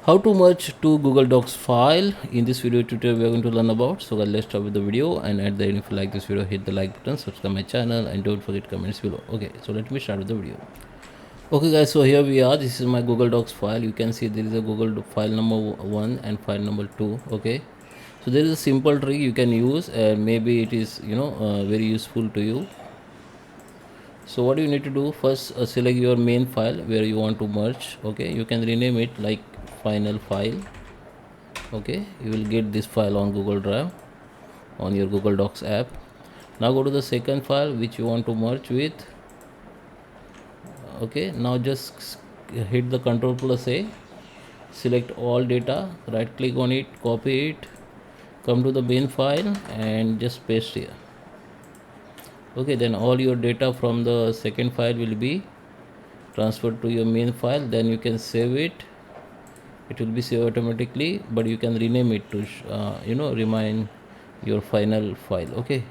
How to merge two Google Docs file. In this video tutorial we are going to learn about. So guys, let's start with the video, and at the end, if you like this video, hit the like button, subscribe my channel, and don't forget comments below. Okay, so let me start with the video. Okay guys, so here we are. This is my Google Docs file. You can see there is a file number 1 and file number 2. Okay, so there is a simple trick you can use, and maybe it is very useful to you. So what you need to do, first select your main file where you want to merge. Okay, you can rename it like final file. Okay, you will get this file on Google Drive on your Google Docs app. Now go to the second file which you want to merge with. Okay, now just hit the Ctrl+A, select all data, right click on it, copy it, come to the main file and just paste here. Okay, then all your data from the second file will be transferred to your main file. Then you can save it. It will be saved automatically, but you can rename it to remain your final file. Okay,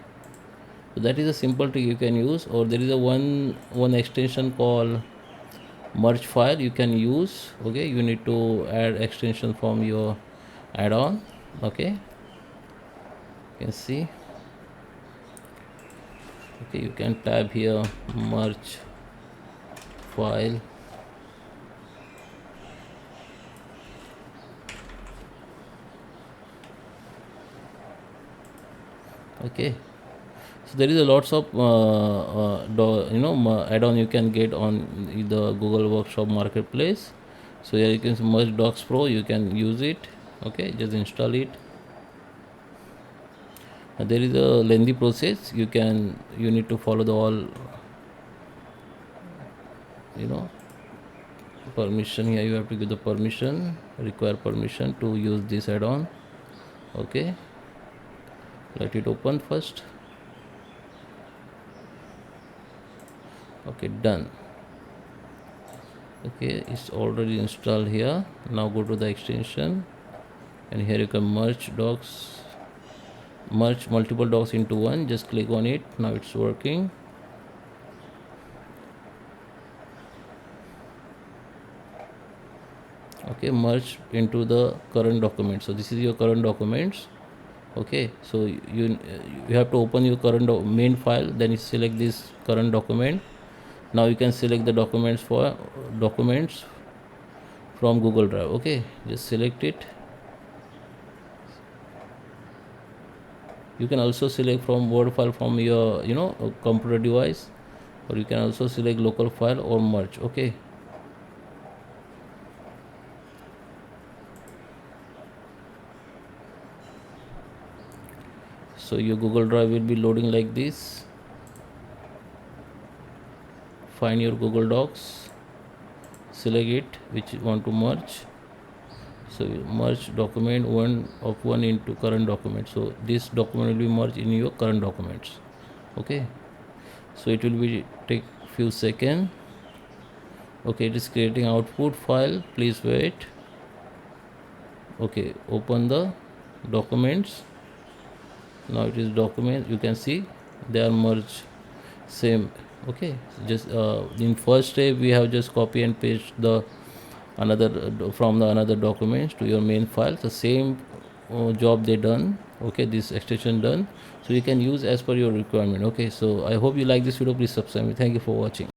so that is a simple trick you can use. Or there is a one extension called merge file you can use. Okay, you need to add extension from your add-on. Okay, you can see. Okay, you can tab here merge file. Okay, so there is a lots of add-on you can get on the Google Workshop Marketplace. So here you can merge Docs Pro, you can use it. Okay, just install it. There is a lengthy process. You need to follow the all permission. Here you have to give the permission, require permission to use this add-on. Okay, let it open first. Okay, done. Okay, it's already installed here. Now go to the extension, and here you can merge multiple docs into one. Just click on it. Now it's working. Okay, merge into the current document. So this is your current documents. Okay, so you have to open your current main file, then you select this current document. Now you can select the documents from Google Drive. Okay, just select it. You can also select from Word file from your computer device, or you can also select local file or merge. Okay, so your Google Drive will be loading like this. Find your Google Docs, select it which you want to merge. So merge document one into current document. So this document will be merged in your current documents. Okay, so it will be take few seconds. Okay, it is creating output file. Please wait. Okay, open the documents. Now it is document. You can see they are merged same. Okay, just in first step we have just copy and paste the another documents to your main file. The same job they done. Okay, this extension done, so you can use as per your requirement. Okay, so I hope you like this video. Please subscribe me. Thank you for watching.